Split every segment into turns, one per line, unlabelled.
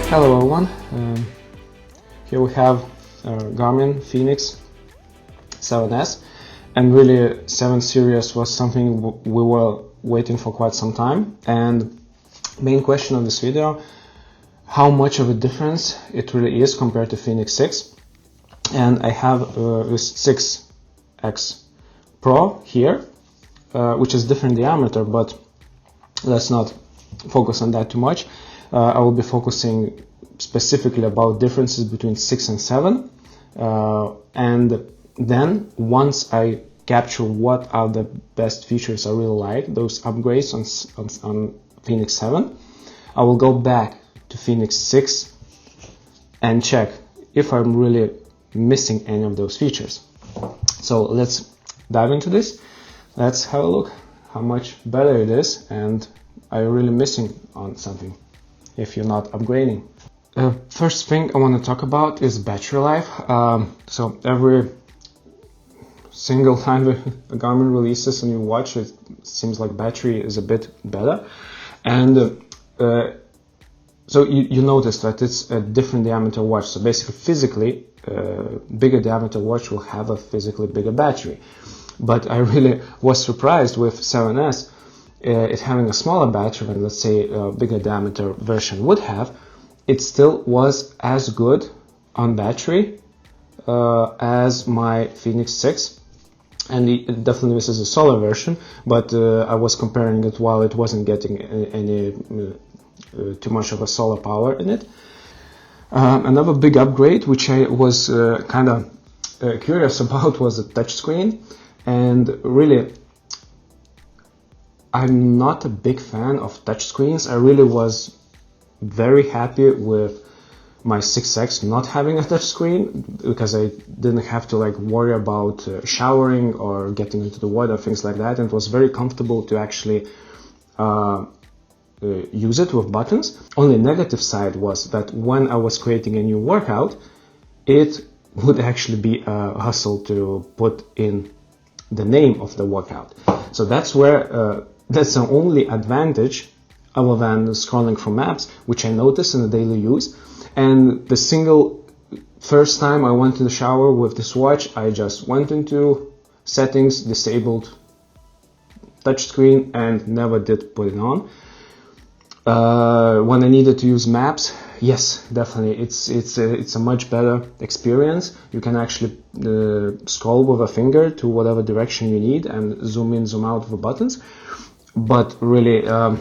Hello everyone, here we have Garmin Fenix 7S, and really 7 series was something we were waiting for quite some time. And main question of this video, how much of a difference it really is compared to Fenix 6. And I have this 6X Pro here, which is different diameter, but let's not focus on that too much. I will be focusing specifically about differences between 6 and 7, and then once I capture what are the best features I really like, those upgrades on Fenix 7, I will go back to Fenix 6 and check if I'm really missing any of those features. So let's dive into this. Let's have a look how much better it is, and are you really missing on something if you're not upgrading. First thing I want to talk about is battery life. So every single time a Garmin releases a new watch, it seems like battery is a bit better. And so you notice that it's a different diameter watch. So basically, physically, bigger diameter watch will have a physically bigger battery. But I really was surprised with 7S, it having a smaller battery than, let's say, a bigger diameter version would have. It still was as good on battery as my Fenix 6. And definitely this is a solar version, but I was comparing it while it wasn't getting any too much of a solar power in it. Another big upgrade, which I was kind of curious about, was a touchscreen. And really, I'm not a big fan of touchscreens. I really was very happy with my 6X not having a touchscreen, because I didn't have to worry about showering or getting into the water, things like that. And it was very comfortable to actually use it with buttons. Only negative side was that when I was creating a new workout, it would actually be a hassle to put in the name of the workout. So that's where that's the only advantage other than scrolling through maps, which I noticed in the daily use. And the single first time I went to the shower with this watch, I just went into settings, disabled touchscreen, and never did put it on. When I needed to use maps, yes, definitely, it's a much better experience. You can actually scroll with a finger to whatever direction you need and zoom in, zoom out with the buttons. But really, I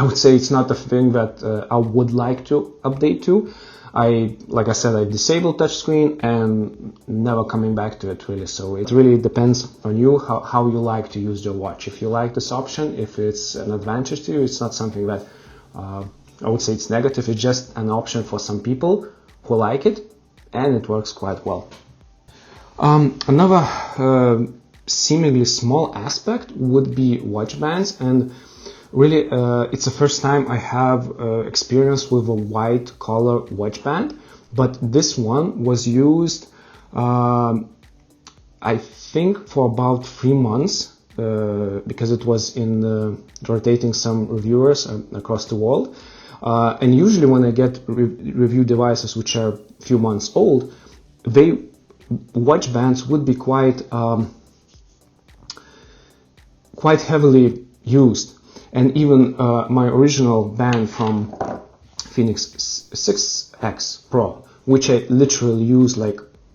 would say it's not a thing that I would like to update to. Like I said, I disabled touchscreen and never coming back to it really. So it really depends on you, how you like to use your watch. If you like this option, if it's an advantage to you, it's not something that I would say it's negative. It's just an option for some people who like it, and it works quite well. Another seemingly small aspect would be watch bands, and really, it's the first time I have experience with a white collar watch band, but this one was used, I think, for about 3 months, because it was in rotating some reviewers across the world. And usually when I get review devices which are a few months old, watch bands would be quite heavily used. And even my original band from Fenix 6X Pro, which I literally used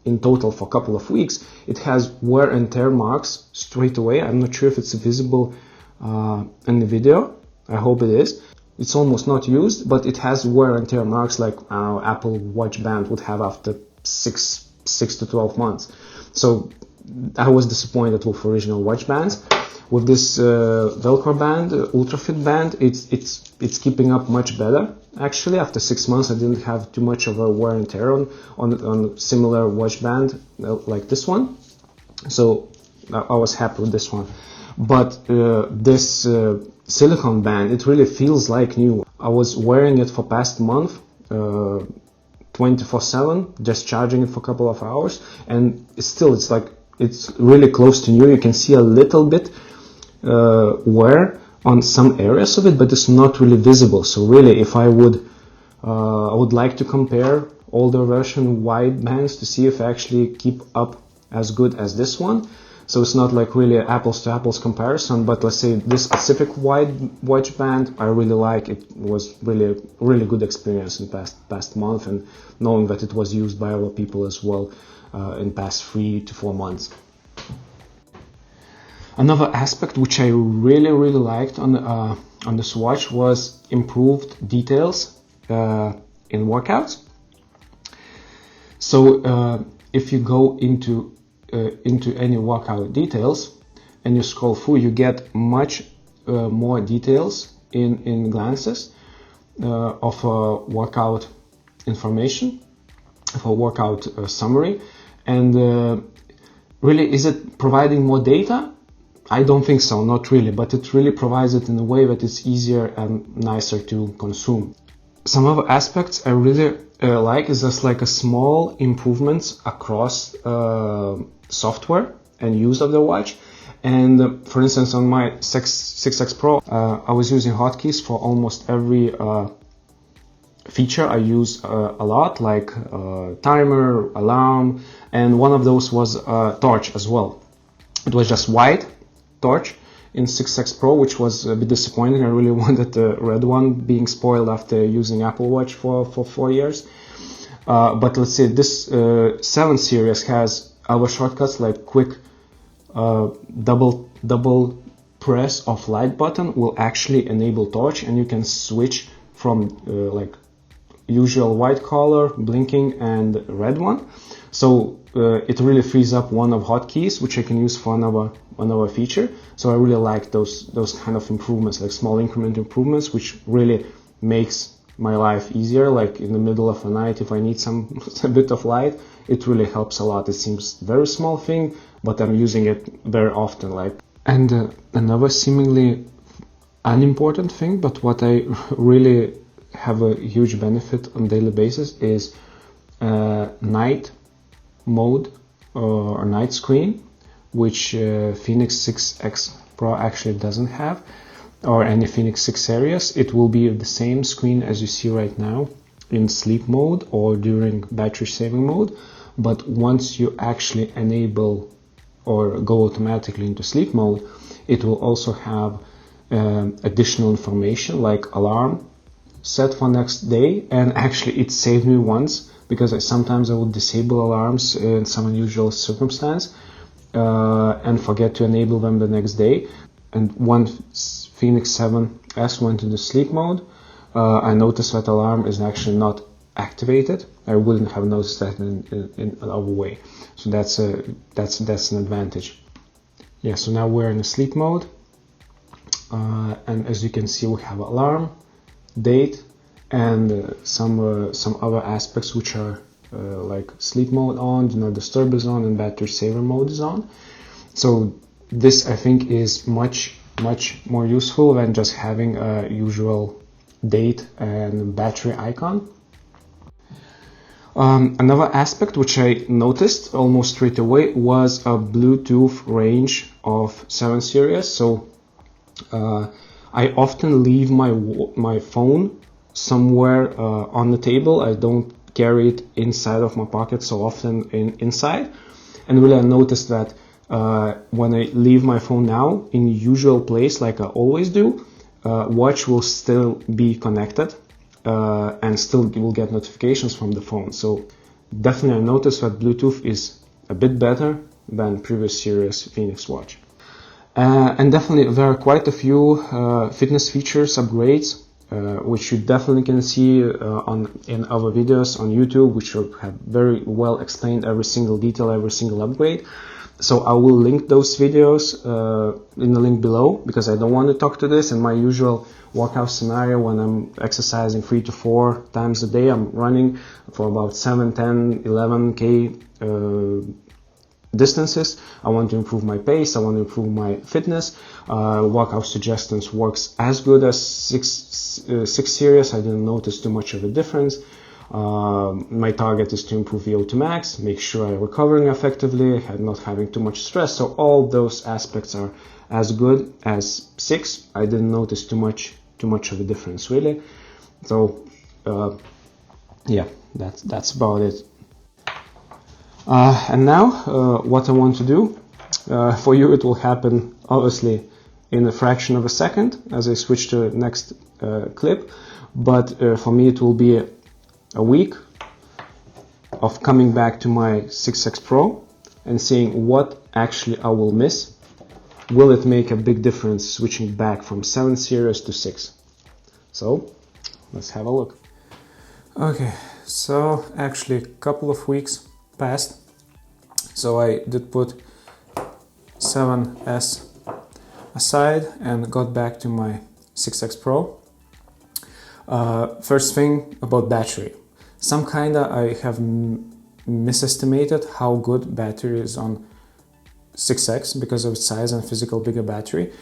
in total for a couple of weeks, it has wear and tear marks straight away. I'm not sure if it's visible in the video. I hope it is. It's almost not used, but it has wear and tear marks like Apple Watch band would have after 6 to 12 months. So I was disappointed with original watch bands. With this Velcro band, Ultra Fit band, it's keeping up much better. Actually, after 6 months, I didn't have too much of a wear and tear on similar watch band like this one. So I was happy with this one. But this silicone band, it really feels like new. I was wearing it for past month, 24/7, just charging it for a couple of hours, and it's really close to new. You can see a little bit wear on some areas of it, but it's not really visible. So really, if I would I would like to compare older version wide bands to see if I actually keep up as good as this one. So it's not like really apples to apples comparison, but let's say this specific wide watch band I really like. It was really good experience in past month, and knowing that it was used by other people as well in past 3 to 4 months. Another aspect which I really liked on this watch was improved details in workouts. So if you go into any workout details and you scroll through, you get much more details in glances of workout information, of a workout summary. And really, is it providing more data? I don't think so, not really, but it really provides it in a way that it's easier and nicer to consume. Some other aspects I really like is just like a small improvements across software and use of the watch. And for instance, on my 6X Pro, I was using hotkeys for almost every feature I use a lot, like timer, alarm, and one of those was torch as well. It was just white torch in 6X Pro, which was a bit disappointing. I really wanted the red one, being spoiled after using Apple Watch for 4 years. But let's say this 7 series has other shortcuts like quick double press of light button will actually enable torch, and you can switch from like usual white color, blinking, and red one. So it really frees up one of hotkeys, which I can use for another feature. So I really like those kind of improvements, like small increment improvements, which really makes my life easier. Like in the middle of the night, if I need a bit of light, it really helps a lot. It seems very small thing, but I'm using it very often. And another seemingly unimportant thing, but what I really have a huge benefit on a daily basis is night mode or night screen, which Fenix 6X Pro actually doesn't have, or any Fenix 6 series. It will be the same screen as you see right now in sleep mode or during battery saving mode, but once you actually enable or go automatically into sleep mode, it will also have additional information like alarm set for next day. And actually it saved me once, because sometimes I would disable alarms in some unusual circumstance and forget to enable them the next day. And when Fenix 7S went into sleep mode, I noticed that alarm is actually not activated. I wouldn't have noticed that in another way. So that's an advantage. Yeah, so now we're in a sleep mode, and as you can see, we have alarm, date, and some other aspects which are like sleep mode on, do not disturb is on, and battery saver mode is on. So this I think is much more useful than just having a usual date and battery icon. Another aspect which I noticed almost straight away was a Bluetooth range of 7 series. So I often leave my phone somewhere on the table. I don't carry it inside of my pocket so often inside. And really I noticed that when I leave my phone now in usual place like I always do, watch will still be connected and still will get notifications from the phone. So definitely I noticed that Bluetooth is a bit better than previous series Fenix watch. And definitely there are quite a few fitness features upgrades which you definitely can see in our videos on YouTube, which have very well explained every single detail, every single upgrade. So I will link those videos in the link below, because I don't want to talk to this in my usual workout scenario when I'm exercising 3 to 4 times a day. I'm running for about 7, 10, 11K distances. I want to improve my pace. I want to improve my fitness. Workout suggestions works as good as 6 series. I didn't notice too much of a difference. My target is to improve VO2 max, make sure I'm recovering effectively, not having too much stress. So all those aspects are as good as 6. I didn't notice too much of a difference really. So yeah, that's about it. And now what I want to do, for you it will happen obviously in a fraction of a second as I switch to the next clip, but for me it will be a week of coming back to my 6X Pro and seeing what actually I will miss. Will it make a big difference switching back from 7 series to 6? So let's have a look. Okay, so actually a couple of weeks passed, so I did put 7S aside and got back to my 6X Pro. First thing about battery. Some kinda I have misestimated how good battery is on 6X because of its size and physical bigger battery,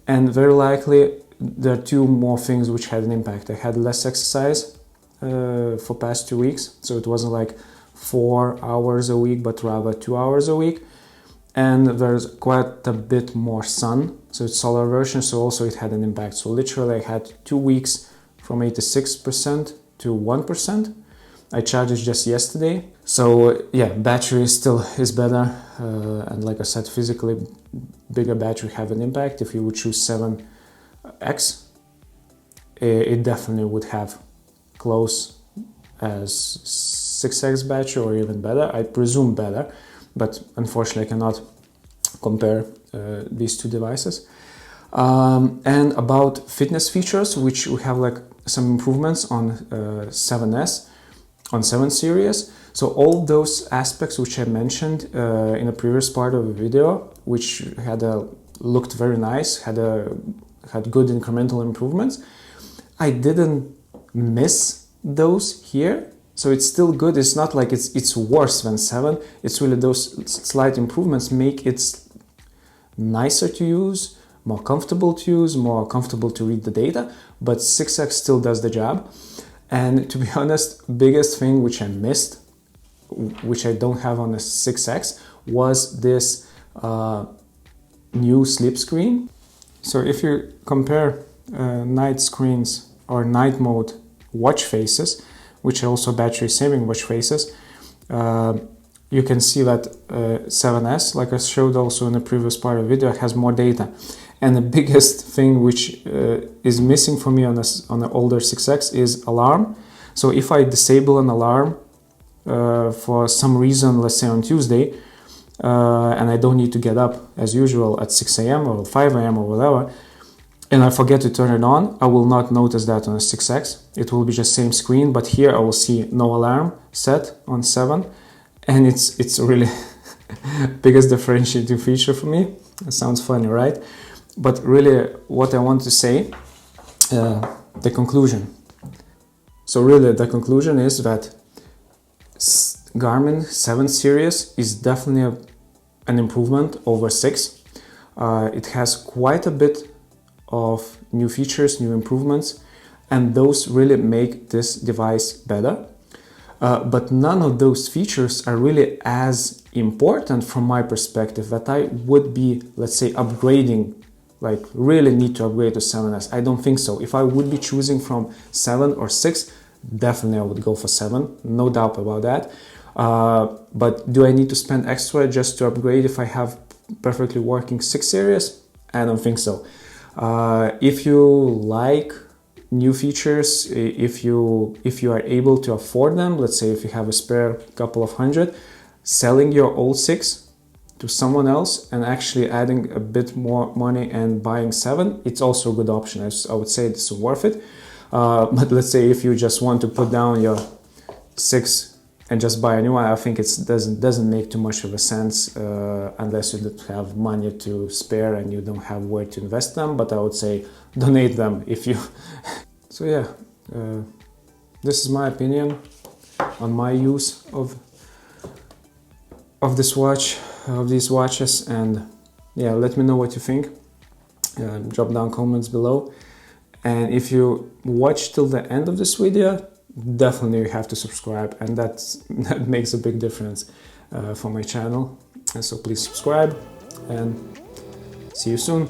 and very likely there are two more things which had an impact. I had less exercise for past 2 weeks, so it wasn't like 4 hours a week but rather 2 hours a week, and there's quite a bit more sun, so it's solar version, so also it had an impact. So literally I had 2 weeks from 86% to 1%. I charged it just yesterday, so yeah, battery still is better, and like I said, physically bigger battery have an impact. If you would choose 7X, it definitely would have close as 6X battery or even better. I presume better, but unfortunately I cannot compare these two devices. And about fitness features, which we have like some improvements on 7S, on 7 series. So all those aspects which I mentioned in a previous part of the video, which looked very nice, had good incremental improvements, I didn't miss those here. So it's still good. It's not like it's worse than 7. It's really those slight improvements make it nicer to use, more comfortable to use, more comfortable to read the data, but 6X still does the job. And to be honest, biggest thing which I missed, which I don't have on the 6X, was this new sleep screen. So if you compare night screens or night mode watch faces, which are also battery saving watch faces, you can see that 7S, like I showed also in the previous part of the video, has more data. And the biggest thing which is missing for me on the older 6X is alarm. So if I disable an alarm for some reason, let's say on Tuesday, and I don't need to get up as usual at 6 a.m. or 5 a.m. or whatever, and I forget to turn it on, I will not notice that on a 6X. It will be just same screen, but here I will see no alarm set on 7, and it's really biggest differentiating feature for me. It sounds funny, right? But really what I want to say, the conclusion. So really the conclusion is that Garmin 7 series is definitely an improvement over 6. It has quite a bit of new features, new improvements, and those really make this device better. But none of those features are really as important from my perspective that I would be, let's say, upgrading, like really need to upgrade to 7S. I don't think so. If I would be choosing from 7 or 6, definitely I would go for 7, no doubt about that. But do I need to spend extra just to upgrade if I have perfectly working 6 series? I don't think so. If you like new features, if you are able to afford them, let's say if you have a spare couple of hundred, selling your old 6 to someone else and actually adding a bit more money and buying 7, it's also a good option. I would say it's worth it. But let's say if you just want to put down your 6 and just buy a new one, I think it doesn't make too much of a sense unless you don't have money to spare and you don't have where to invest them. But I would say donate them if you. So yeah, this is my opinion on my use of this watch, of these watches, and yeah, let me know what you think. Drop down comments below, and if you watch till the end of this video, definitely you have to subscribe, and that makes a big difference for my channel. And so please subscribe, and see you soon.